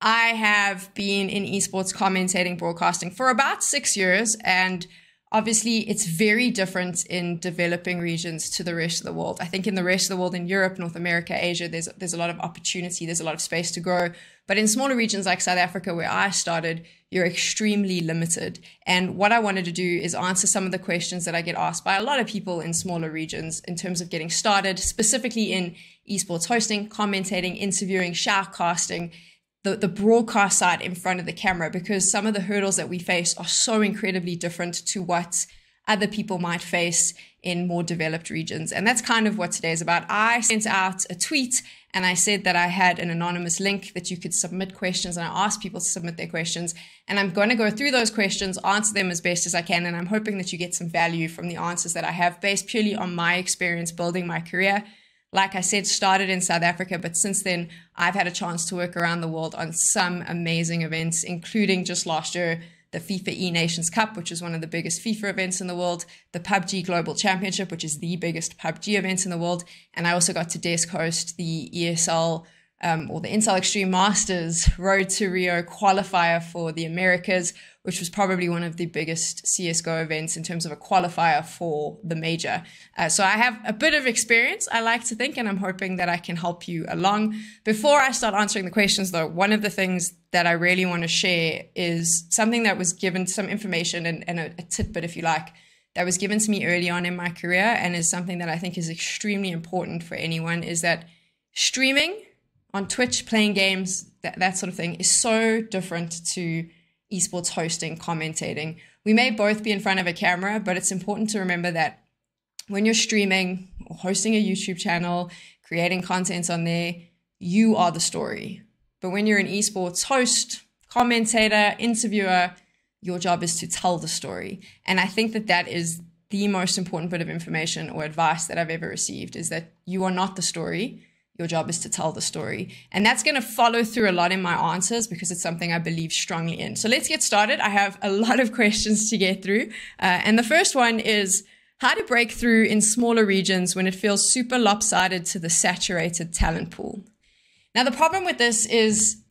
I have been in esports commentating broadcasting for about 6 years, and obviously it's very different in developing regions to the rest of the world. I think in the rest of the world, in Europe, North America, Asia, there's a lot of opportunity, there's a lot of space to grow. But in smaller regions like South Africa, where I started, you're extremely limited. And what I wanted to do is answer some of the questions that I get asked by a lot of people in smaller regions in terms of getting started, specifically in esports hosting, commentating, interviewing, shoutcasting, the broadcast side in front of the camera, because some of the hurdles that we face are so incredibly different to what other people might face in more developed regions. And that's kind of what today is about. I sent out a tweet and I said that I had an anonymous link that you could submit questions, and I asked people to submit their questions. And I'm going to go through those questions, answer them as best as I can. And I'm hoping that you get some value from the answers that I have based purely on my experience building my career. Like I said, started in South Africa, but since then, I've had a chance to work around the world on some amazing events, including just last year, the FIFA E-Nations Cup, which is one of the biggest FIFA events in the world, the PUBG Global Championship, which is the biggest PUBG event in the world. And I also got to desk host the ESL or the Intel Extreme Masters Road to Rio qualifier for the Americas, which was probably one of the biggest CSGO events in terms of a qualifier for the major. So I have a bit of experience, I like to think, and I'm hoping that I can help you along. Before I start answering the questions, though, one of the things that I really want to share is something that was given, some information and a tidbit, if you like, that was given to me early on in my career, and is something that I think is extremely important for anyone, is that streaming on Twitch, playing games, that sort of thing, is so different to esports hosting, commentating. We may both be in front of a camera, but it's important to remember that when you're streaming or hosting a YouTube channel, creating content on there, you are the story. But when you're an esports host, commentator, interviewer, your job is to tell the story. And I think that that is the most important bit of information or advice that I've ever received, is that you are not the story. Your job is to tell the story. And that's going to follow through a lot in my answers because it's something I believe strongly in. So let's get started. I have a lot of questions to get through. And the first one is how to break through in smaller regions when it feels super lopsided to the saturated talent pool. Now, the problem with this is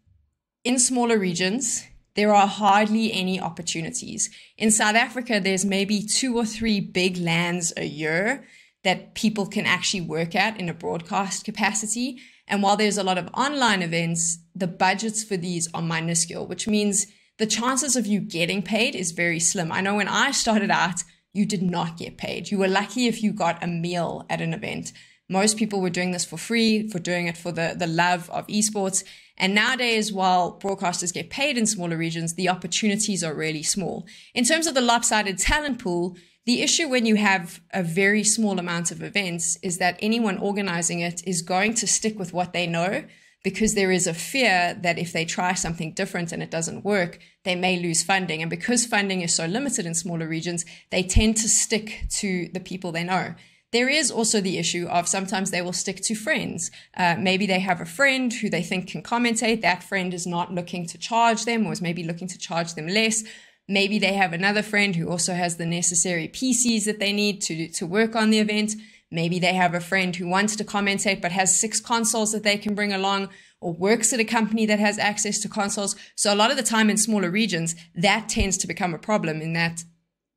in smaller regions, there are hardly any opportunities. In South Africa, there's maybe 2 or 3 big lands a year that people can actually work at in a broadcast capacity. And while there's a lot of online events, the budgets for these are minuscule, which means the chances of you getting paid is very slim. I know when I started out, you did not get paid. You were lucky if you got a meal at an event. Most people were doing this for free, for doing it for the love of esports. And nowadays, while broadcasters get paid in smaller regions, the opportunities are really small. In terms of the lopsided talent pool, the issue when you have a very small amount of events is that anyone organizing it is going to stick with what they know, because there is a fear that if they try something different and it doesn't work, they may lose funding. And because funding is so limited in smaller regions, they tend to stick to the people they know. There is also the issue of sometimes they will stick to friends. Maybe they have a friend who they think can commentate. That friend is not looking to charge them, or is maybe looking to charge them less. Maybe they have another friend who also has the necessary PCs that they need to work on the event. Maybe they have a friend who wants to commentate but has 6 consoles that they can bring along, or works at a company that has access to consoles. So a lot of the time in smaller regions, that tends to become a problem, in that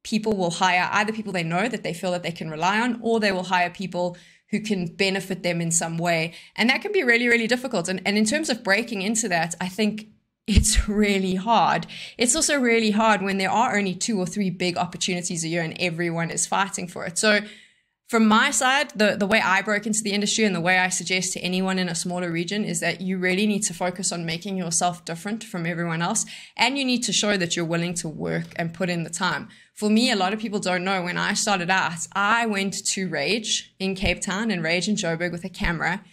people will hire either people they know that they feel that they can rely on, or they will hire people who can benefit them in some way. And that can be really, really difficult. And in terms of breaking into that, I think it's really hard. It's also really hard when there are only 2 or 3 big opportunities a year and everyone is fighting for it. So from my side, the way I broke into the industry and the way I suggest to anyone in a smaller region is that you really need to focus on making yourself different from everyone else. And you need to show that you're willing to work and put in the time. For me, a lot of people don't know, when I started out, I went to Rage in Cape Town and Rage in Joburg with a camera,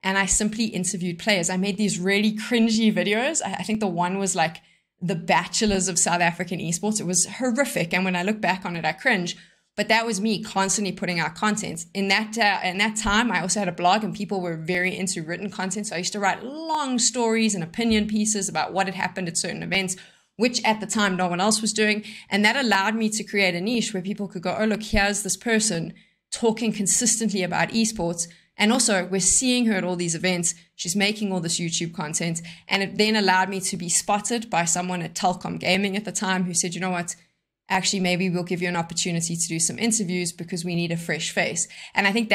and I simply interviewed players. I made these really cringy videos. I think the one was like the bachelors of South African esports. It was horrific. And when I look back on it, I cringe. But that was me constantly putting out content. In that time, I also had a blog, and people were very into written content. So I used to write long stories and opinion pieces about what had happened at certain events, which at the time no one else was doing. And that allowed me to create a niche where people could go, oh, look, here's this person talking consistently about esports. And also we're seeing her at all these events. She's making all this YouTube content. And it then allowed me to be spotted by someone at Telkom Gaming at the time who said, you know what, actually, maybe we'll give you an opportunity to do some interviews because we need a fresh face. And I think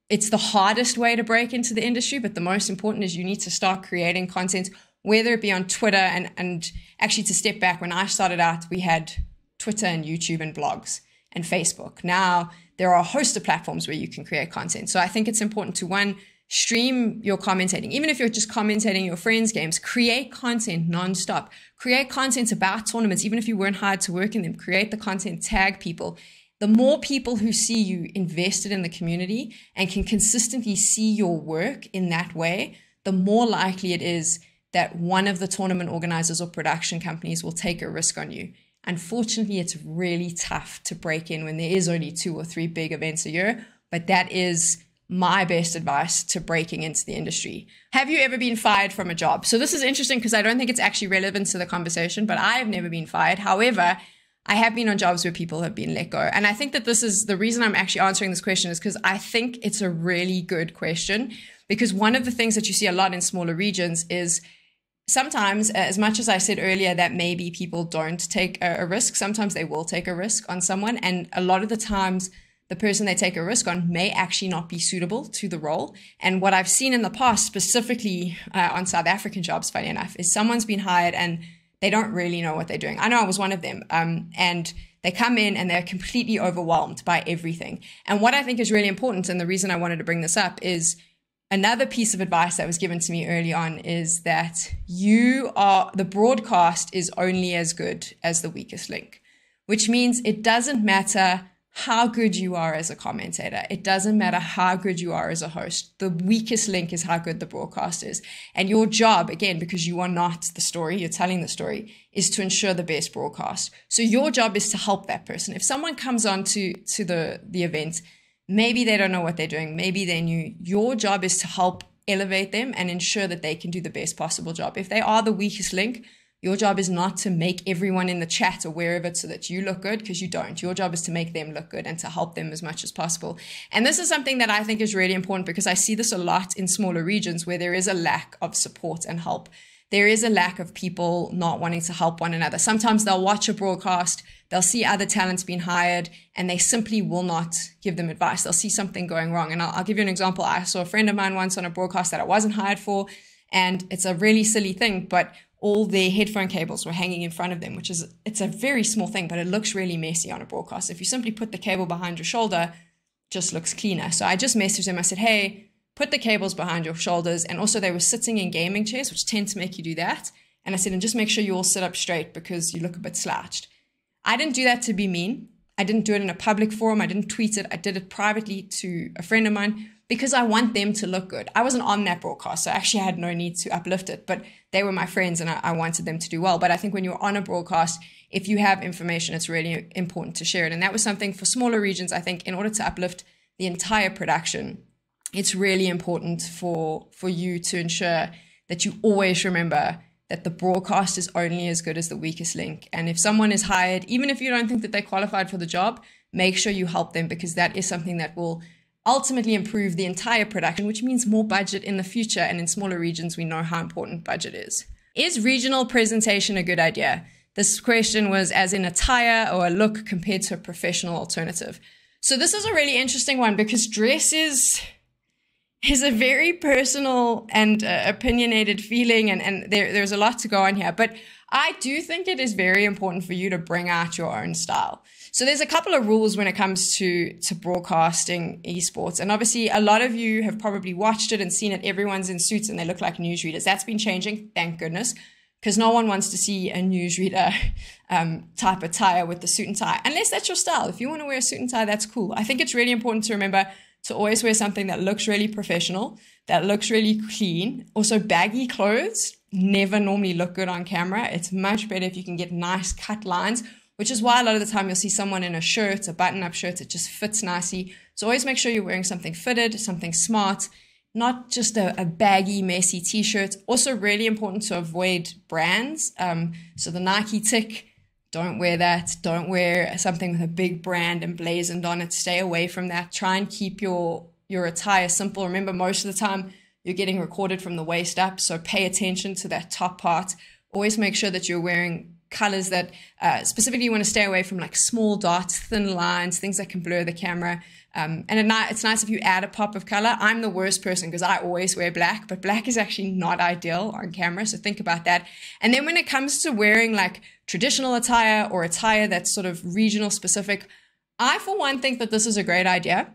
it's the hardest way to break into the industry, but the most important is you need to start creating content, whether it be on Twitter and actually, to step back, when I started out, we had Twitter and YouTube and blogs and Facebook. Now there are a host of platforms where you can create content. So I think it's important to, one, stream your commentating. Even if you're just commentating your friends' games, create content nonstop. Create content about tournaments, even if you weren't hired to work in them. Create the content, tag people. The more people who see you invested in the community and can consistently see your work in that way, the more likely it is that one of the tournament organizers or production companies will take a risk on you. Unfortunately, it's really tough to break in when there is only 2 or 3 big events a year, but that is my best advice to breaking into the industry. Have you ever been fired from a job? So this is interesting because I don't think it's actually relevant to the conversation, but I have never been fired. However, I have been on jobs where people have been let go. And I think that this is the reason I'm actually answering this question, is because I think it's a really good question, because one of the things that you see a lot in smaller regions is sometimes, as much as I said earlier, that maybe people don't take a risk, sometimes they will take a risk on someone. And a lot of the times, the person they take a risk on may actually not be suitable to the role. And what I've seen in the past, specifically on South African jobs, funny enough, is someone's been hired and they don't really know what they're doing. I know I was one of them. And they come in and they're completely overwhelmed by everything. And what I think is really important, and the reason I wanted to bring this up, is another piece of advice that was given to me early on is that the broadcast is only as good as the weakest link, which means it doesn't matter how good you are as a commentator. It doesn't matter how good you are as a host. The weakest link is how good the broadcast is. And your job, again, because you are not the story, you're telling the story, is to ensure the best broadcast. So your job is to help that person. If someone comes on to the event, maybe they don't know what they're doing, maybe they're new, your job is to help elevate them and ensure that they can do the best possible job. If they are the weakest link, your job is not to make everyone in the chat aware of it so that you look good, because you don't. Your job is to make them look good and to help them as much as possible. And this is something that I think is really important, because I see this a lot in smaller regions where there is a lack of support and help. There is a lack of people not wanting to help one another. Sometimes they'll watch a broadcast, they'll see other talents being hired, and they simply will not give them advice. They'll see something going wrong. And I'll give you an example. I saw a friend of mine once on a broadcast that I wasn't hired for, and it's a really silly thing, but all their headphone cables were hanging in front of them, it's a very small thing, but it looks really messy on a broadcast. If you simply put the cable behind your shoulder, it just looks cleaner. So I just messaged them. I said, hey, put the cables behind your shoulders. And also they were sitting in gaming chairs, which tend to make you do that. And I said, and just make sure you all sit up straight because you look a bit slouched. I didn't do that to be mean. I didn't do it in a public forum. I didn't tweet it. I did it privately to a friend of mine because I want them to look good. I wasn't on that broadcast, so I actually had no need to uplift it, but they were my friends and I wanted them to do well. But I think when you're on a broadcast, if you have information, it's really important to share it. And that was something for smaller regions. I think in order to uplift the entire production, it's really important for you to ensure that you always remember that the broadcast is only as good as the weakest link. And if someone is hired, even if you don't think that they qualified for the job, make sure you help them, because that is something that will ultimately improve the entire production, which means more budget in the future. And in smaller regions, we know how important budget is. Is regional presentation a good idea? This question was as in attire or a look compared to a professional alternative. So this is a really interesting one, because dress is a very personal and opinionated feeling, and there's a lot to go on here. But I do think it is very important for you to bring out your own style. So there's a couple of rules when it comes to broadcasting esports. And obviously, a lot of you have probably watched it and seen it. Everyone's in suits and they look like newsreaders. That's been changing, thank goodness, because no one wants to see a newsreader type attire with the suit and tie, unless that's your style. If you want to wear a suit and tie, that's cool. I think it's really important to remember to always wear something that looks really professional, that looks really clean. Also, baggy clothes never normally look good on camera. It's much better if you can get nice cut lines, which is why a lot of the time you'll see someone in a shirt, a button-up shirt, it just fits nicely. So always make sure you're wearing something fitted, something smart, not just a baggy, messy t-shirt. Also really important to avoid brands. So the Nike tick, don't wear that. Don't wear something with a big brand emblazoned on it. Stay away from that. Try and keep your your attire simple. Remember, most of the time you're getting recorded from the waist up, so pay attention to that top part. Always make sure that you're wearing colors that specifically you want to stay away from, like small dots, thin lines, things that can blur the camera. And it's nice if you add a pop of color. I'm the worst person because I always wear black, but black is actually not ideal on camera. So think about that. And then when it comes to wearing like traditional attire or attire that's sort of regional specific, I, for one, think that this is a great idea.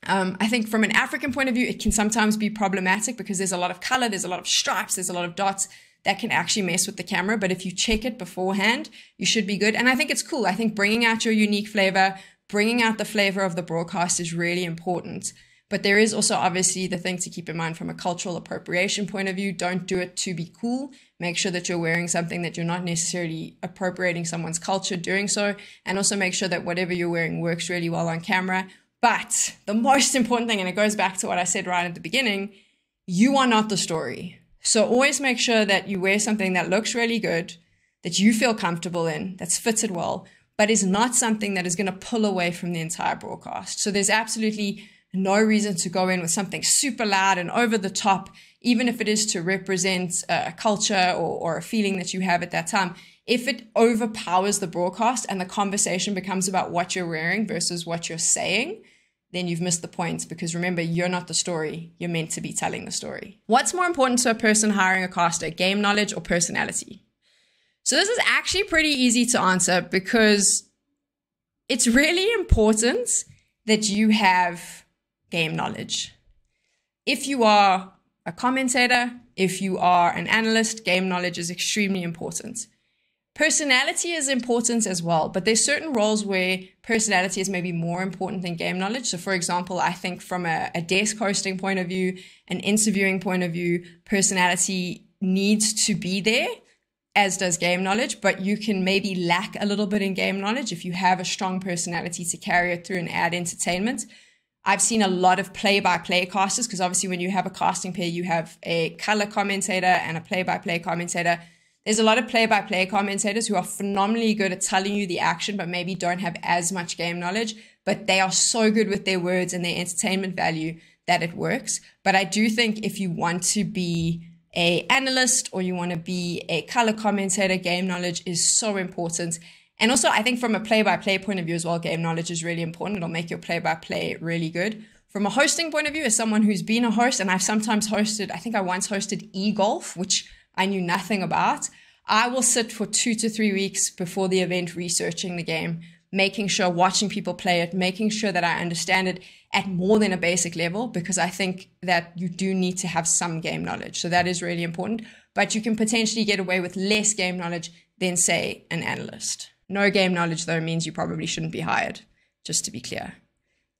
I think from an African point of view, it can sometimes be problematic because there's a lot of color, there's a lot of stripes, there's a lot of dots that can actually mess with the camera. But if you check it beforehand, you should be good. And I think it's cool. I think bringing out your unique flavor, bringing out the flavor of the broadcast is really important. But there is also obviously the thing to keep in mind from a cultural appropriation point of view. Don't do it to be cool. Make sure that you're wearing something that you're not necessarily appropriating someone's culture doing so. And also make sure that whatever you're wearing works really well on camera. But the most important thing, and it goes back to what I said right at the beginning, you are not the story. So always make sure that you wear something that looks really good, that you feel comfortable in, that's fitted well, but is not something that is going to pull away from the entire broadcast. So there's absolutely no reason to go in with something super loud and over the top, even if it is to represent a culture or a feeling that you have at that time. If it overpowers the broadcast and the conversation becomes about what you're wearing versus what you're saying, then you've missed the point, because remember, you're not the story. You're meant to be telling the story. What's more important to a person hiring a caster, game knowledge or personality? So this is actually pretty easy to answer because it's really important that you have game knowledge. If you are a commentator, if you are an analyst, game knowledge is extremely important. Personality is important as well, but there's certain roles where personality is maybe more important than game knowledge. So for example, I think from a desk hosting point of view, an interviewing point of view, personality needs to be there, as does game knowledge, but you can maybe lack a little bit in game knowledge if you have a strong personality to carry it through and add entertainment. I've seen a lot of play-by-play casters, because obviously when you have a casting pair, you have a color commentator and a play-by-play commentator. There's a lot of play-by-play commentators who are phenomenally good at telling you the action, but maybe don't have as much game knowledge, but they are so good with their words and their entertainment value that it works. But I do think if you want to be an analyst or you want to be a color commentator, game knowledge is so important. And also, I think from a play-by-play point of view as well, game knowledge is really important. It'll make your play-by-play really good. From a hosting point of view, as someone who's been a host, and I've sometimes hosted, I think I once hosted e-golf, which I knew nothing about. I will sit for 2 to 3 weeks before the event researching the game, making sure, watching people play it, making sure that I understand it at more than a basic level, because I think that you do need to have some game knowledge. So that is really important, but you can potentially get away with less game knowledge than, say, an analyst. No game knowledge, though, means you probably shouldn't be hired, just to be clear.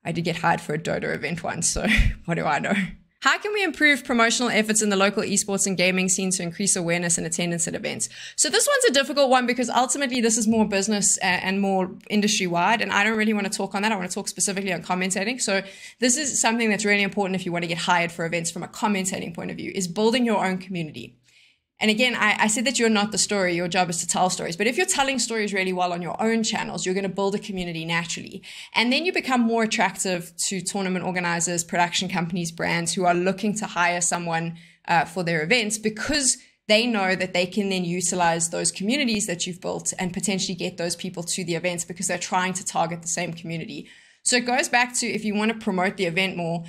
I did get hired for a Dota event once, so what do I know? How can we improve promotional efforts in the local esports and gaming scene to increase awareness and attendance at events? So this one's a difficult one because ultimately this is more business and more industry wide. And I don't really want to talk on that. I want to talk specifically on commentating. So this is something that's really important if you want to get hired for events from a commentating point of view, is building your own community. And again, I said that you're not the story. Your job is to tell stories. But if you're telling stories really well on your own channels, you're going to build a community naturally. And then you become more attractive to tournament organizers, production companies, brands who are looking to hire someone for their events, because they know that they can then utilize those communities that you've built and potentially get those people to the events because they're trying to target the same community. So it goes back to, if you want to promote the event more,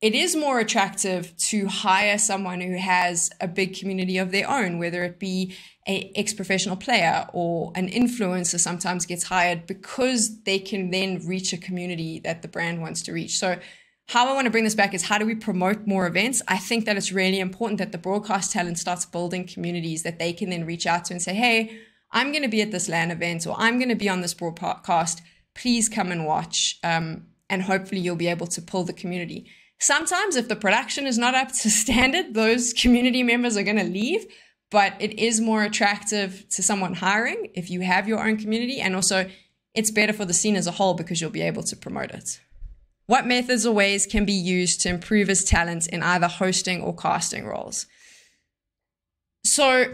it is more attractive to hire someone who has a big community of their own, whether it be an ex-professional player or an influencer sometimes gets hired, because they can then reach a community that the brand wants to reach. So how I want to bring this back is, how do we promote more events? I think that it's really important that the broadcast talent starts building communities that they can then reach out to and say, hey, I'm going to be at this LAN event, or I'm going to be on this broadcast. Please come and watch. And hopefully you'll be able to pull the community. Sometimes if the production is not up to standard, those community members are going to leave, but it is more attractive to someone hiring if you have your own community. And also it's better for the scene as a whole because you'll be able to promote it. What methods or ways can be used to improve his talent in either hosting or casting roles? So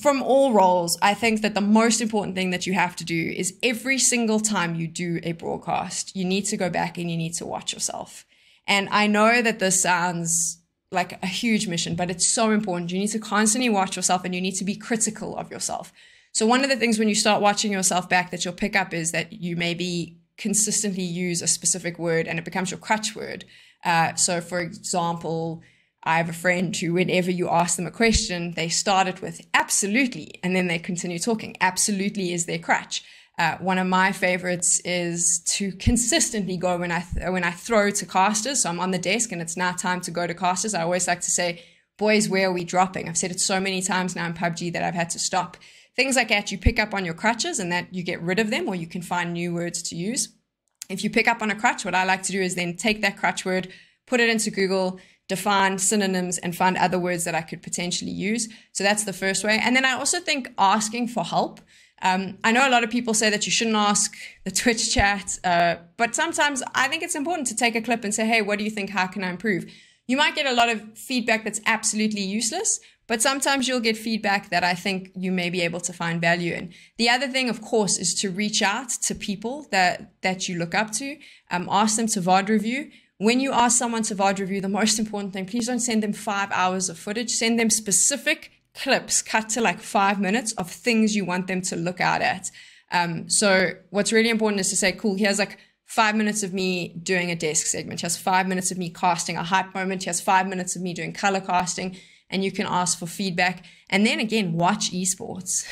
from all roles, I think that the most important thing that you have to do is every single time you do a broadcast, you need to go back and you need to watch yourself. And I know that this sounds like a huge mission, but it's so important. You need to constantly watch yourself and you need to be critical of yourself. So one of the things when you start watching yourself back that you'll pick up is that you maybe consistently use a specific word and it becomes your crutch word. So for example, I have a friend who, whenever you ask them a question, they start it with absolutely, and then they continue talking. Absolutely is their crutch. One of my favorites is to consistently go when I throw to casters. So I'm on the desk and it's now time to go to casters. I always like to say, boys, where are we dropping? I've said it so many times now in PUBG that I've had to stop. Things like that, you pick up on your crutches and that you get rid of them, or you can find new words to use. If you pick up on a crutch, what I like to do is then take that crutch word, put it into Google, define synonyms, and find other words that I could potentially use. So that's the first way. And then I also think asking for help. I know a lot of people say that you shouldn't ask the Twitch chat, but sometimes I think it's important to take a clip and say, hey, what do you think? How can I improve? You might get a lot of feedback that's absolutely useless, but sometimes you'll get feedback that I think you may be able to find value in. The other thing, of course, is to reach out to people that you look up to. Ask them to VOD review. When you ask someone to VOD review, the most important thing, please don't send them 5 hours of footage. Send them specific clips cut to like 5 minutes of things you want them to look out at. So what's really important is to say, cool, here's like 5 minutes of me doing a desk segment. Here's 5 minutes of me casting a hype moment. Here's 5 minutes of me doing color casting. And you can ask for feedback. And then again, watch esports.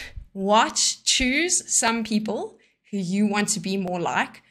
Choose some people who you want to be more like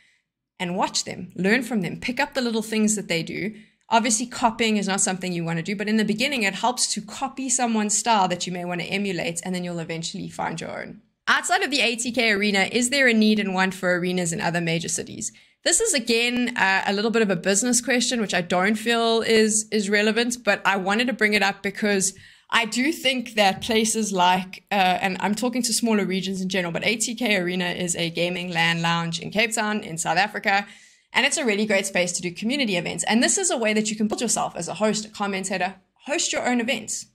and watch them, learn from them, pick up the little things that they do. Obviously, copying is not something you want to do, but in the beginning, it helps to copy someone's style that you may want to emulate, and then you'll eventually find your own. Outside of the ATK arena, is there a need and want for arenas in other major cities? This is, again, a little bit of a business question, which I don't feel is relevant, but I wanted to bring it up because I do think that places like, and I'm talking to smaller regions in general, but ATK Arena is a gaming LAN lounge in Cape Town in South Africa, and it's a really great space to do community events. And this is a way that you can build yourself as a host, a commentator, host your own events.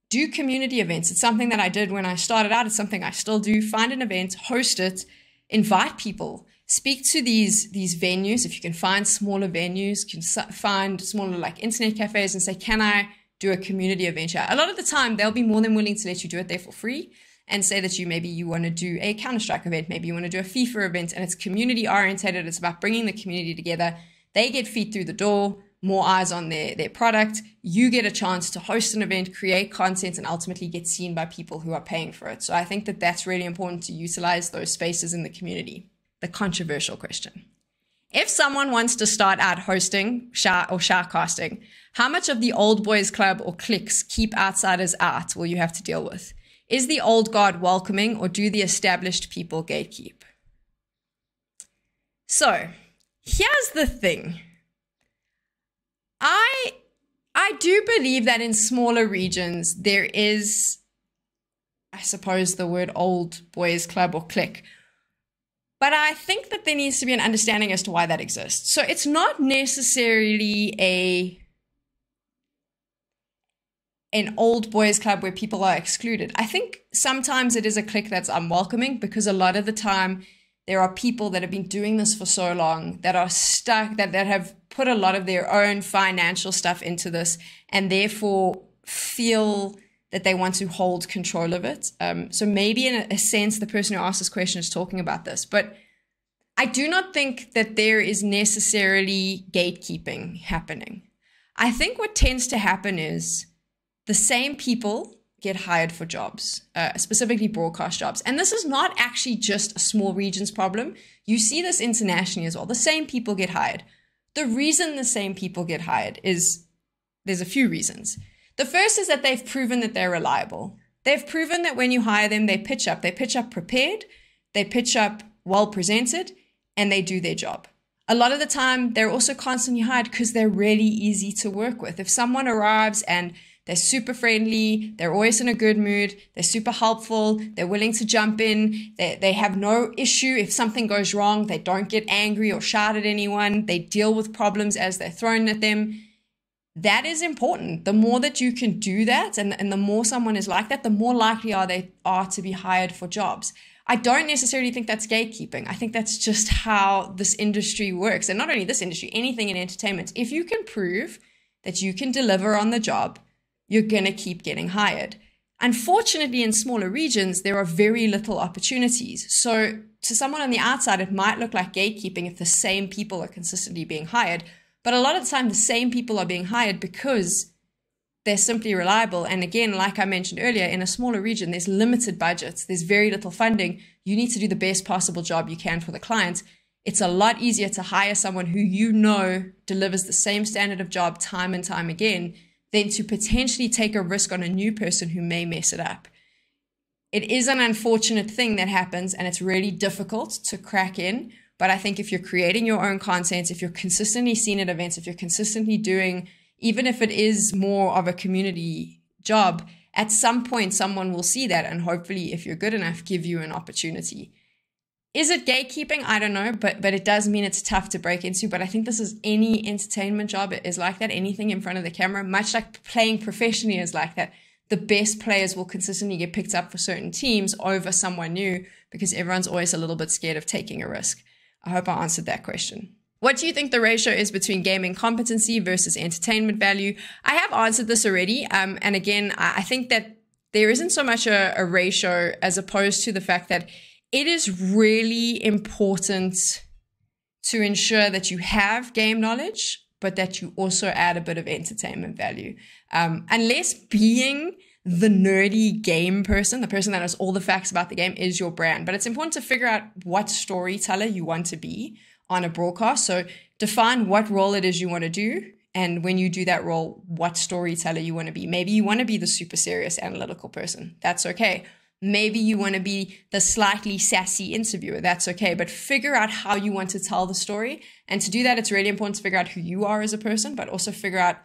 Do community events. It's something that I did when I started out. It's something I still do. Find an event, host it, invite people. Speak to these venues. If you can find smaller venues, you can find smaller like internet cafes and say, can I do a community event here? A lot of the time, they'll be more than willing to let you do it there for free and say that maybe you want to do a Counter-Strike event, maybe you want to do a FIFA event, and it's community oriented. It's about bringing the community together. They get feet through the door, more eyes on their product. You get a chance to host an event, create content, and ultimately get seen by people who are paying for it. So I think that that's really important to utilize those spaces in the community. The controversial question. If someone wants to start out hosting shoutcasting, how much of the old boys club or cliques keep outsiders out will you have to deal with? Is the old guard welcoming, or do the established people gatekeep? So here's the thing. I do believe that in smaller regions there is, I suppose, the word old boys club or clique. But I think that there needs to be an understanding as to why that exists. So it's not necessarily an old boys club where people are excluded. I think sometimes it is a clique that's unwelcoming because a lot of the time there are people that have been doing this for so long that are stuck, that have put a lot of their own financial stuff into this and therefore feel that they want to hold control of it. So maybe in a sense, the person who asked this question is talking about this, but I do not think that there is necessarily gatekeeping happening. I think what tends to happen is the same people get hired for jobs, specifically broadcast jobs. And this is not actually just a small regions problem. You see this internationally as well. The same people get hired. The reason the same people get hired is there's a few reasons. The first is that they've proven that they're reliable. They've proven that when you hire them, they pitch up. They pitch up prepared, they pitch up well presented, and they do their job. A lot of the time, they're also constantly hired because they're really easy to work with. If someone arrives and they're super friendly, they're always in a good mood, they're super helpful, they're willing to jump in, they have no issue if something goes wrong, they don't get angry or shout at anyone, they deal with problems as they're thrown at them. that is important. The more that you can do that, and the more someone is like that, the more likely they are to be hired for jobs. I don't necessarily think that's gatekeeping. I think that's just how this industry works. And not only this industry, anything in entertainment. If you can prove that you can deliver on the job, you're going to keep getting hired. Unfortunately, in smaller regions, there are very little opportunities. So to someone on the outside, it might look like gatekeeping if the same people are consistently being hired. But a lot of the time, the same people are being hired because they're simply reliable. And again, like I mentioned earlier, in a smaller region, there's limited budgets. There's very little funding. You need to do the best possible job you can for the client. It's a lot easier to hire someone who you know delivers the same standard of job time and time again than to potentially take a risk on a new person who may mess it up. It is an unfortunate thing that happens, and it's really difficult to crack in. But I think if you're creating your own content, if you're consistently seen at events, if you're consistently doing, even if it is more of a community job, at some point someone will see that and hopefully, if you're good enough, give you an opportunity. Is it gatekeeping? I don't know, but it does mean it's tough to break into. But I think this is any entertainment job is like that. Anything in front of the camera, much like playing professionally is like that. The best players will consistently get picked up for certain teams over someone new because everyone's always a little bit scared of taking a risk. I hope I answered that question. What do you think the ratio is between gaming competency versus entertainment value? I have answered this already. And again, I think that there isn't so much a ratio as opposed to the fact that it is really important to ensure that you have game knowledge, but that you also add a bit of entertainment value. Unless being the nerdy game person, the person that knows all the facts about the game, is your brand. But it's important to figure out what storyteller you want to be on a broadcast. So define what role it is you want to do. And when you do that role, what storyteller you want to be. Maybe you want to be the super serious analytical person. That's okay. Maybe you want to be the slightly sassy interviewer. That's okay. But figure out how you want to tell the story. And to do that, it's really important to figure out who you are as a person, but also figure out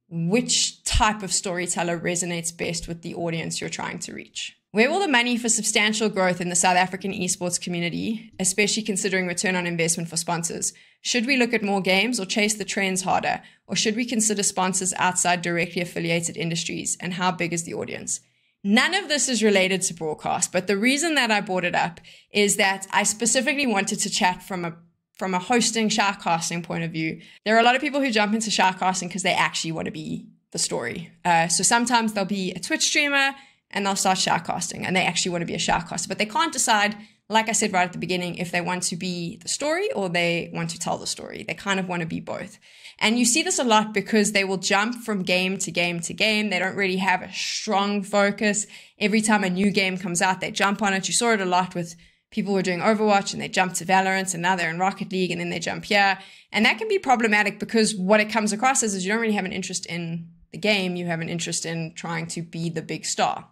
which type of storyteller resonates best with the audience you're trying to reach. Where will the money for substantial growth in the South African esports community, especially considering return on investment for sponsors? Should we look at more games or chase the trends harder? Or should we consider sponsors outside directly affiliated industries? And how big is the audience? None of this is related to broadcast, but the reason that I brought it up is that I specifically wanted to chat from a hosting, shoutcasting point of view. There are a lot of people who jump into shoutcasting because they actually want to be the story. So sometimes they'll be a Twitch streamer and they'll start shoutcasting and they actually want to be a shoutcaster, but they can't decide, like I said right at the beginning, if they want to be the story or they want to tell the story. They kind of want to be both. And you see this a lot because they will jump from game to game to game. They don't really have a strong focus. Every time a new game comes out, they jump on it. You saw it a lot with people who were doing Overwatch and they jump to Valorant and now they're in Rocket League and then they jump here. And that can be problematic because what it comes across as is you don't really have an interest in the game. You have an interest in trying to be the big star.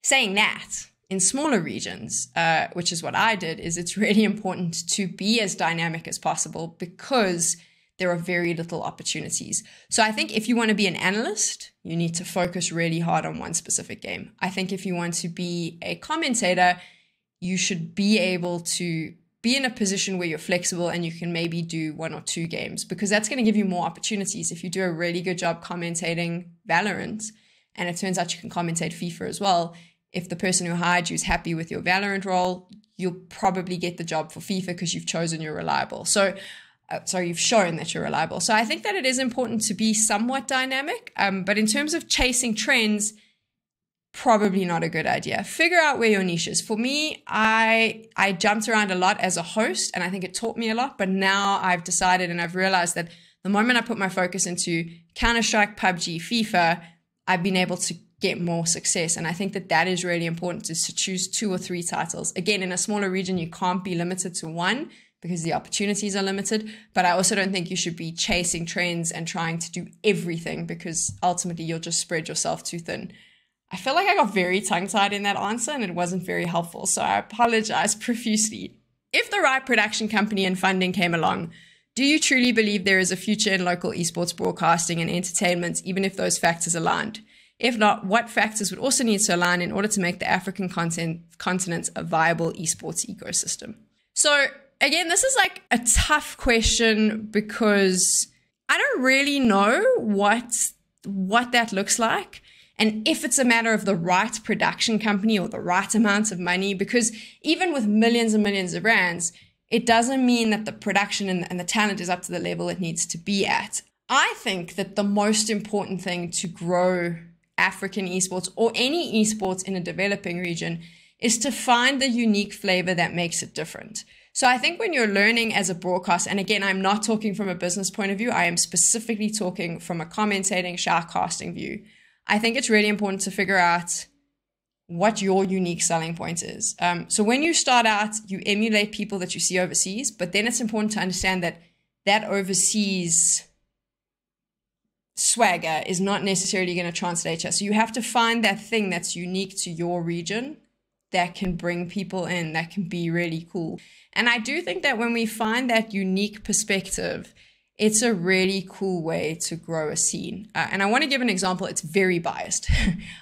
Saying that, in smaller regions, which is what I did, is it's really important to be as dynamic as possible because there are very little opportunities. So I think if you want to be an analyst, you need to focus really hard on one specific game. I think if you want to be a commentator, you should be able to be in a position where you're flexible and you can maybe do 1 or 2 games because that's going to give you more opportunities. If you do a really good job commentating Valorant and it turns out you can commentate FIFA as well, if the person who hired you is happy with your Valorant role, you'll probably get the job for FIFA because you've chosen you're reliable. You've shown that you're reliable. So I think that it is important to be somewhat dynamic, but in terms of chasing trends, probably not a good idea. Figure out where your niche is. For me, I jumped around a lot as a host, and I think it taught me a lot, but now I've decided and I've realized that the moment I put my focus into Counter-Strike, PUBG, FIFA, I've been able to get more success. And I think that that is really important, is to choose 2 or 3 titles. Again, in a smaller region, you can't be limited to one because the opportunities are limited. But I also don't think you should be chasing trends and trying to do everything because ultimately you'll just spread yourself too thin. I feel like I got very tongue-tied in that answer and it wasn't very helpful. So I apologize profusely. If the right production company and funding came along, do you truly believe there is a future in local esports broadcasting and entertainment, even if those factors aligned? If not, what factors would also need to align in order to make the African continent a viable esports ecosystem? So again, this is like a tough question because I don't really know what that looks like. And if it's a matter of the right production company or the right amount of money, because even with millions and millions of rands, it doesn't mean that the production and the talent is up to the level it needs to be at. I think that the most important thing to grow African esports or any esports in a developing region is to find the unique flavor that makes it different. So I think when you're learning as a broadcaster, and again, I'm not talking from a business point of view, I am specifically talking from a commentating, shoutcasting view. I think it's really important to figure out what your unique selling point is. So when you start out, you emulate people that you see overseas, but then it's important to understand that that overseas swagger is not necessarily going to translate here. So you have to find that thing that's unique to your region that can bring people in, that can be really cool. And I do think that when we find that unique perspective, it's a really cool way to grow a scene. And I want to give an example. It's very biased.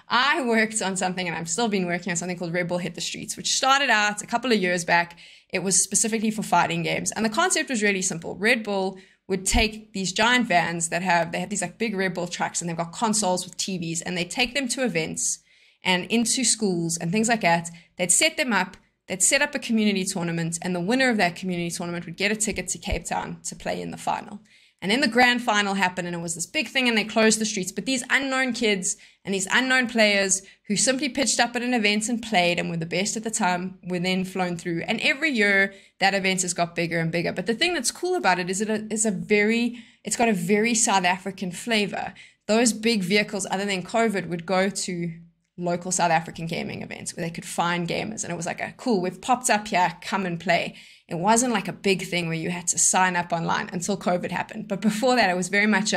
I worked on something, and I've still been working on something called Red Bull Hit the Streets, which started out a couple of years back. It was specifically for fighting games. And the concept was really simple. Red Bull would take these giant vans they have these like big Red Bull trucks, and they've got consoles with TVs, and they take them to events and into schools and things like that. They'd set them up. They'd set up a community tournament, and the winner of that community tournament would get a ticket to Cape Town to play in the final. And then the grand final happened, and it was this big thing, and they closed the streets. But these unknown kids and these unknown players who simply pitched up at an event and played and were the best at the time were then flown through. And every year that event has got bigger and bigger. But the thing that's cool about it is it's got a very South African flavor. Those big vehicles, other than COVID, would go to local South African gaming events where they could find gamers. And it was like, cool, we've popped up here, come and play. It wasn't like a big thing where you had to sign up online until COVID happened. But before that, it was very much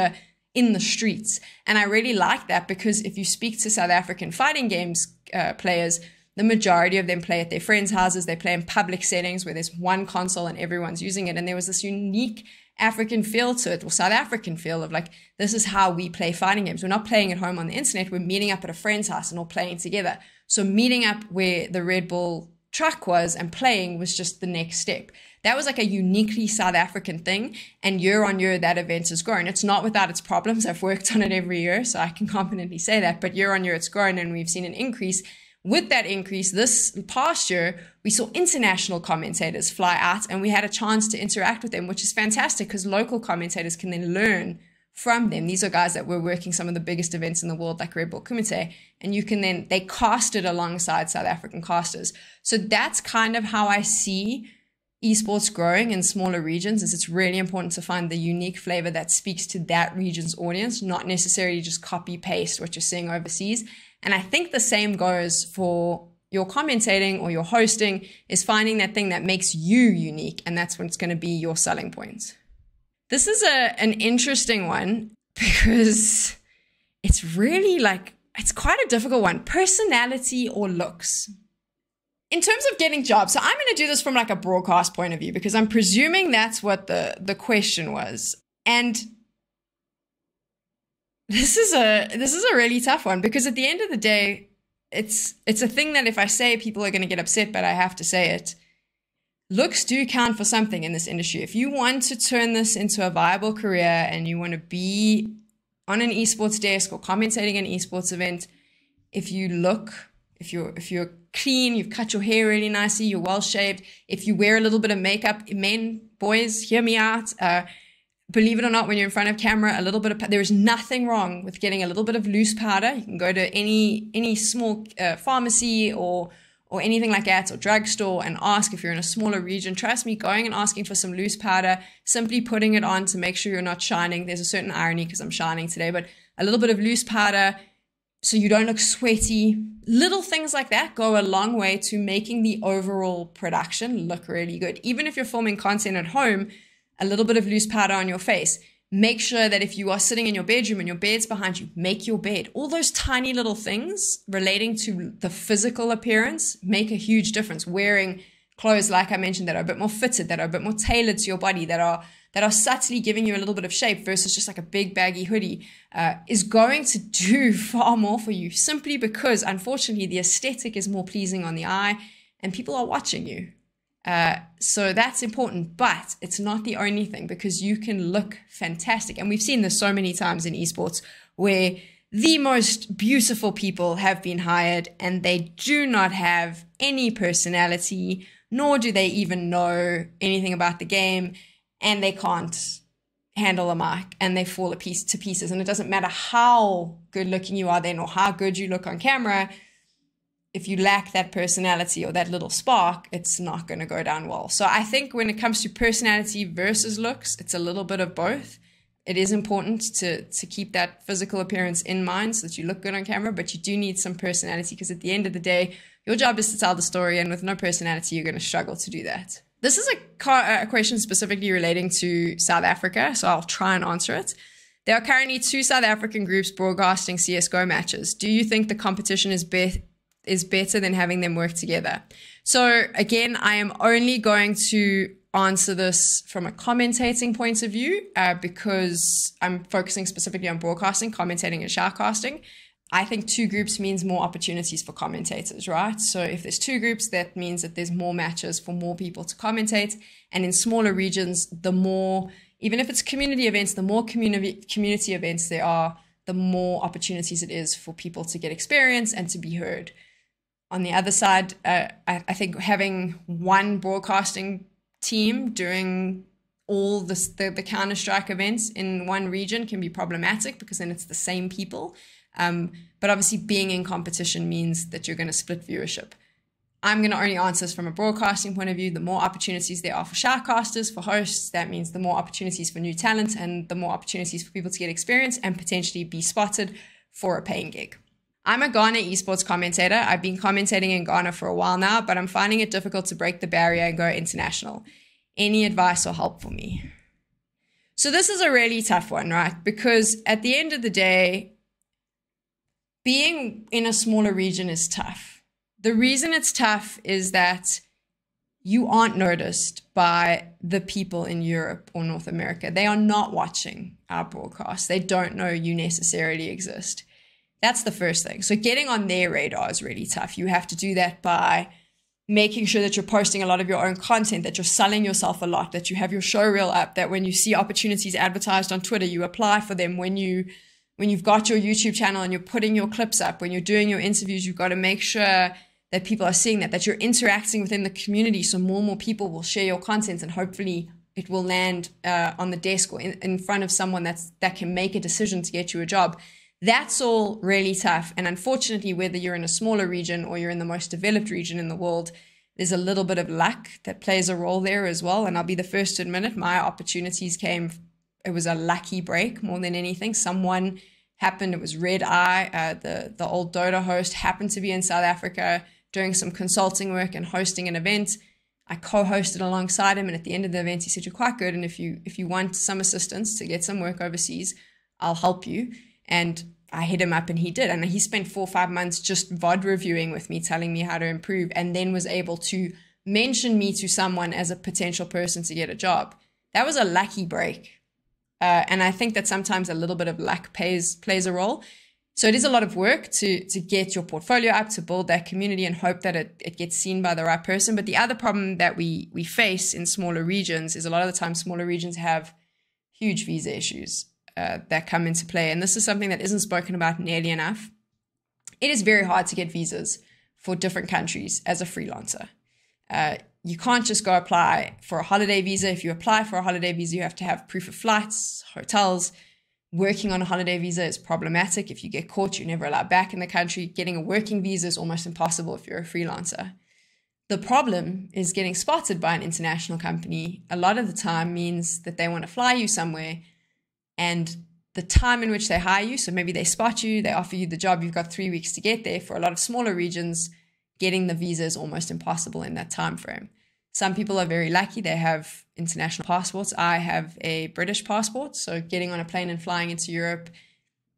in the streets. And I really like that, because if you speak to South African fighting games players, the majority of them play at their friends' houses. They play in public settings where there's one console and everyone's using it. And there was this unique African feel to it, or South African feel of like, this is how we play fighting games. We're not playing at home on the internet. We're meeting up at a friend's house and all playing together. So meeting up where the Red Bull truck was and playing was just the next step. That was like a uniquely South African thing. And year on year, that event has grown. It's not without its problems. I've worked on it every year, so I can confidently say that. But year on year, it's grown, and we've seen an increase. With that increase, this past year, we saw international commentators fly out, and we had a chance to interact with them, which is fantastic because local commentators can then learn from them. These are guys that were working some of the biggest events in the world, like Red Bull Kumite, and they casted alongside South African casters. So that's kind of how I see esports growing in smaller regions. Is it's really important to find the unique flavor that speaks to that region's audience, not necessarily just copy paste what you're seeing overseas. And I think the same goes for your commentating or your hosting, is finding that thing that makes you unique. And that's what's going to be your selling points. This is an interesting one because it's really it's quite a difficult one. Personality or looks. In terms of getting jobs, so I'm going to do this from like a broadcast point of view, because I'm presuming that's what the question was. And this is a really tough one, because at the end of the day, it's a thing that if I say, people are going to get upset, but I have to say it. Looks do count for something in this industry. If you want to turn this into a viable career and you want to be on an esports desk or commentating an esports event, if you're clean, you've cut your hair really nicely, you're well shaved, if you wear a little bit of makeup, men, boys, hear me out. Believe it or not, when you're in front of camera, there is nothing wrong with getting a little bit of loose powder. You can go to any small pharmacy or anything like that, or drugstore, and ask if you're in a smaller region. Trust me, going and asking for some loose powder, simply putting it on to make sure you're not shining. There's a certain irony because I'm shining today, but a little bit of loose powder so you don't look sweaty. Little things like that go a long way to making the overall production look really good. Even if you're filming content at home, a little bit of loose powder on your face. Make sure that if you are sitting in your bedroom and your bed's behind you, make your bed. All those tiny little things relating to the physical appearance make a huge difference. Wearing clothes, like I mentioned, that are a bit more fitted, that are a bit more tailored to your body, that are subtly giving you a little bit of shape versus just like a big baggy hoodie, is going to do far more for you, simply because, unfortunately, the aesthetic is more pleasing on the eye and people are watching you. So that's important, but it's not the only thing, because you can look fantastic. And we've seen this so many times in esports where the most beautiful people have been hired and they do not have any personality, nor do they even know anything about the game, and they can't handle a mic and they fall to pieces. And it doesn't matter how good looking you are then or how good you look on camera. If you lack that personality or that little spark, it's not going to go down well. So I think when it comes to personality versus looks, it's a little bit of both. It is important to keep that physical appearance in mind so that you look good on camera, but you do need some personality, because at the end of the day, your job is to tell the story, and with no personality, you're going to struggle to do that. This is a question specifically relating to South Africa, so I'll try and answer it. There are currently 2 South African groups broadcasting CSGO matches. Do you think the competition is better than having them work together? So again, I am only going to answer this from a commentating point of view, because I'm focusing specifically on broadcasting, commentating, and shoutcasting. I think 2 groups means more opportunities for commentators, right? So if there's 2 groups, that means that there's more matches for more people to commentate. And in smaller regions, the more, even if it's community events, the more community events there are, the more opportunities it is for people to get experience and to be heard. On the other side, I think having one broadcasting team doing all the Counter-Strike events in one region can be problematic, because then it's the same people. But obviously being in competition means that you're going to split viewership. I'm going to only answer this from a broadcasting point of view. The more opportunities there are for shoutcasters, for hosts, that means the more opportunities for new talent and the more opportunities for people to get experience and potentially be spotted for a paying gig. I'm a Ghana esports commentator. I've been commentating in Ghana for a while now, but I'm finding it difficult to break the barrier and go international. Any advice or help for me? So this is a really tough one, right? Because at the end of the day, being in a smaller region is tough. The reason it's tough is that you aren't noticed by the people in Europe or North America. They are not watching our broadcast. They don't know you necessarily exist. That's the first thing. So getting on their radar is really tough. You have to do that by making sure that you're posting a lot of your own content, that you're selling yourself a lot, that you have your show reel up, that when you see opportunities advertised on Twitter, you apply for them. When you've got your YouTube channel and you're putting your clips up, when you're doing your interviews, you've got to make sure that people are seeing that you're interacting within the community, so more and more people will share your content, and hopefully it will land on the desk or in front of someone that can make a decision to get you a job. That's all really tough. And unfortunately, whether you're in a smaller region or you're in the most developed region in the world, there's a little bit of luck that plays a role there as well. And I'll be the first to admit it. My opportunities it was a lucky break more than anything. Someone happened, it was Red Eye, the old Dota host, happened to be in South Africa doing some consulting work and hosting an event. I co-hosted alongside him. And at the end of the event, he said, "You're quite good. And if you want some assistance to get some work overseas, I'll help you." And I hit him up and he did. And he spent 4 or 5 months just VOD reviewing with me, telling me how to improve, and then was able to mention me to someone as a potential person to get a job. That was a lucky break. And I think that sometimes a little bit of luck plays a role. So it is a lot of work to get your portfolio up, to build that community and hope that it gets seen by the right person. But the other problem that we face in smaller regions is a lot of the time smaller regions have huge visa issues that come into play. And this is something that isn't spoken about nearly enough. It is very hard to get visas for different countries as a freelancer. You can't just go apply for a holiday visa. If you apply for a holiday visa, you have to have proof of flights, hotels. Working on a holiday visa is problematic. If you get caught, you're never allowed back in the country. Getting a working visa is almost impossible if you're a freelancer. The problem is getting spotted by an international company a lot of the time means that they want to fly you somewhere, and the time in which they hire you, so maybe they spot you, they offer you the job, you've got 3 weeks to get there. For a lot of smaller regions, getting the visa is almost impossible in that time frame. Some people are very lucky. They have international passports. I have a British passport, so getting on a plane and flying into Europe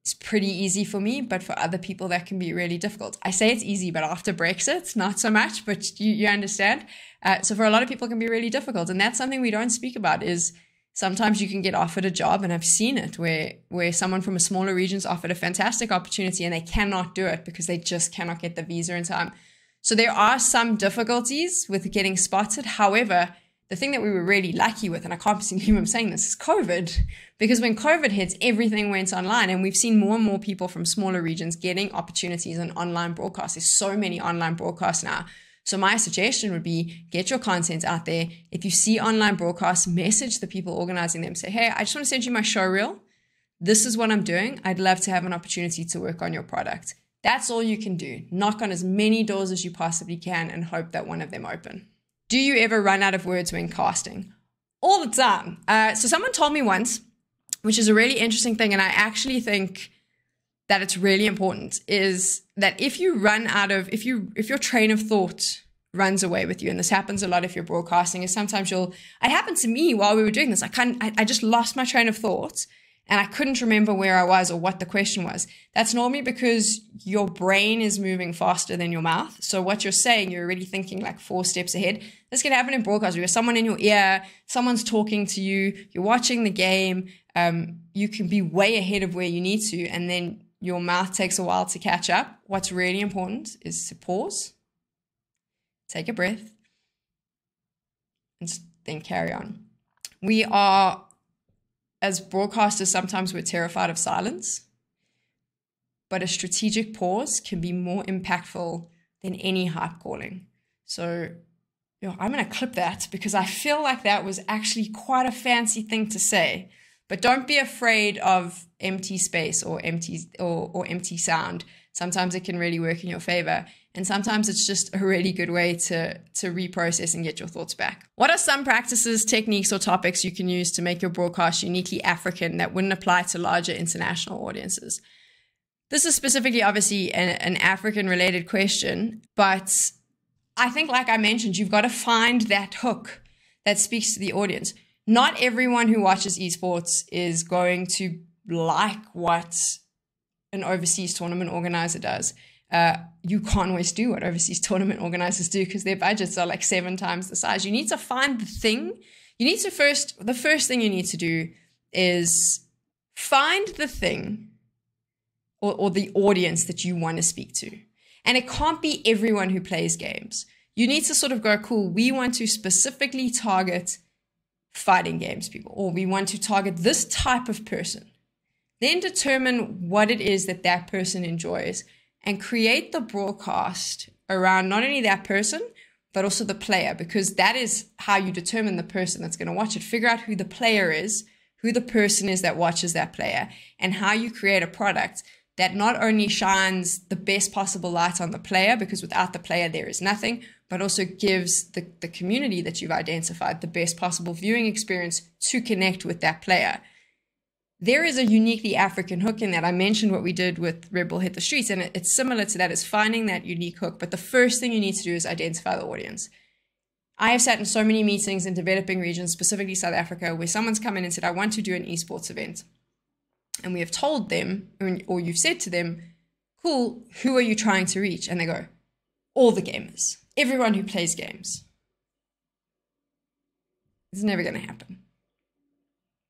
is pretty easy for me, but for other people, that can be really difficult. I say it's easy, but after Brexit, not so much, but you understand. So for a lot of people, it can be really difficult, and that's something we don't speak about is sometimes you can get offered a job, and I've seen it where someone from a smaller region is offered a fantastic opportunity and they cannot do it because they just cannot get the visa in time. So there are some difficulties with getting spotted. However, the thing that we were really lucky with, and I can't believe I'm saying this, is COVID. Because when COVID hits, everything went online, and we've seen more and more people from smaller regions getting opportunities in online broadcasts. There's so many online broadcasts now. So my suggestion would be get your content out there. If you see online broadcasts, message the people organizing them. Say, hey, I just want to send you my show reel. This is what I'm doing. I'd love to have an opportunity to work on your product. That's all you can do. Knock on as many doors as you possibly can and hope that one of them open. Do you ever run out of words when casting? All the time. So someone told me once, which is a really interesting thing, and I actually think that it's really important, is that if you run out of, if your train of thought runs away with you, and this happens a lot if you're broadcasting, is sometimes it happened to me while we were doing this. I just lost my train of thought and I couldn't remember where I was or what the question was. That's normally because your brain is moving faster than your mouth. So what you're saying, you're already thinking like 4 steps ahead. This can happen in broadcast. You have someone in your ear, someone's talking to you, you're watching the game. You can be way ahead of where you need to, and then your mouth takes a while to catch up. What's really important is to pause, take a breath, and then carry on. We are, as broadcasters, sometimes we're terrified of silence, but a strategic pause can be more impactful than any hype calling. So I'm going to clip that because I feel like that was actually quite a fancy thing to say. But don't be afraid of empty space or empty sound. Sometimes it can really work in your favor. And sometimes it's just a really good way to reprocess and get your thoughts back. What are some practices, techniques, or topics you can use to make your broadcast uniquely African that wouldn't apply to larger international audiences? This is specifically, obviously, an African-related question, but I think, like I mentioned, you've got to find that hook that speaks to the audience. Not everyone who watches esports is going to like what an overseas tournament organizer does. You can't always do what overseas tournament organizers do because their budgets are like 7 times the size. You need to find the thing. The first thing you need to do is find the thing or the audience that you want to speak to. And it can't be everyone who plays games. You need to sort of go, cool, we want to specifically target fighting games people, or we want to target this type of person. Then determine what it is that that person enjoys and create the broadcast around not only that person, but also the player, because that is how you determine the person that's going to watch it. Figure out who the player is, who the person is that watches that player, and how you create a product that not only shines the best possible light on the player, because without the player there is nothing, but also gives the community that you've identified the best possible viewing experience to connect with that player. There is a uniquely African hook in that. I mentioned what we did with Red Bull Hit the Streets, and it's similar to that, is finding that unique hook. But the first thing you need to do is identify the audience. I have sat in so many meetings in developing regions, specifically South Africa, where someone's come in and said, I want to do an esports event. And we have told them, or you've said to them, cool, who are you trying to reach? And they go, all the gamers, everyone who plays games. It's never going to happen.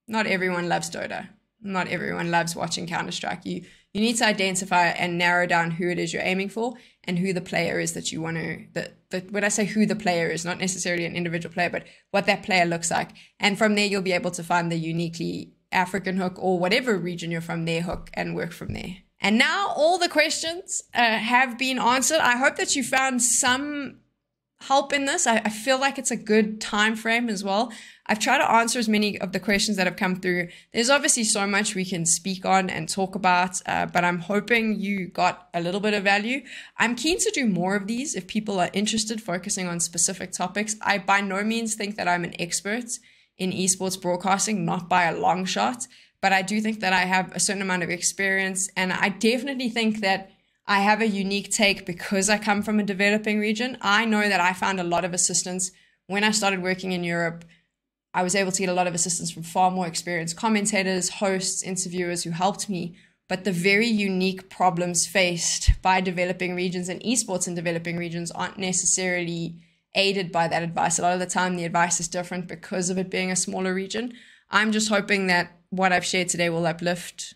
Not everyone loves Dota. Not everyone loves watching Counter-Strike. You need to identify and narrow down who it is you're aiming for and who the player is that you want to, when I say who the player is, not necessarily an individual player, but what that player looks like. And from there, you'll be able to find the uniquely African hook, or whatever region you're from, their hook, and work from there. And now all the questions have been answered. I hope that you found some help in this. I feel like it's a good time frame as well. I've tried to answer as many of the questions that have come through. There's obviously so much we can speak on and talk about, but I'm hoping you got a little bit of value. I'm keen to do more of these if people are interested, focusing on specific topics. I by no means think that I'm an expert in esports broadcasting, not by a long shot, but I do think that I have a certain amount of experience, and I definitely think that I have a unique take because I come from a developing region. I know that I found a lot of assistance when I started working in Europe. I was able to get a lot of assistance from far more experienced commentators, hosts, interviewers who helped me. But the very unique problems faced by developing regions and esports in developing regions aren't necessarily aided by that advice. A lot of the time, the advice is different because of it being a smaller region. I'm just hoping that what I've shared today will uplift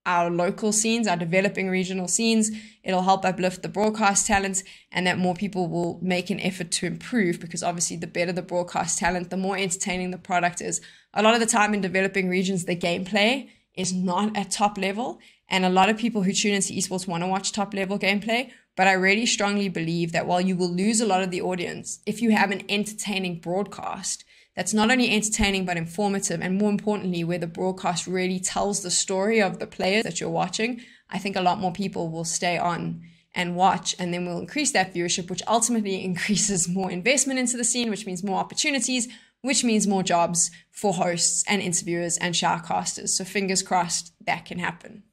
our local scenes, our developing regional scenes. It'll help uplift the broadcast talent, and that more people will make an effort to improve, because obviously the better the broadcast talent, the more entertaining the product is. A lot of the time in developing regions, the gameplay is not at top level, and a lot of people who tune into esports want to watch top level gameplay. But I really strongly believe that while you will lose a lot of the audience, if you have an entertaining broadcast that's not only entertaining but informative, and more importantly, where the broadcast really tells the story of the players that you're watching, I think a lot more people will stay on and watch, and then we'll increase that viewership, which ultimately increases more investment into the scene, which means more opportunities, which means more jobs for hosts and interviewers and shoutcasters. So fingers crossed that can happen.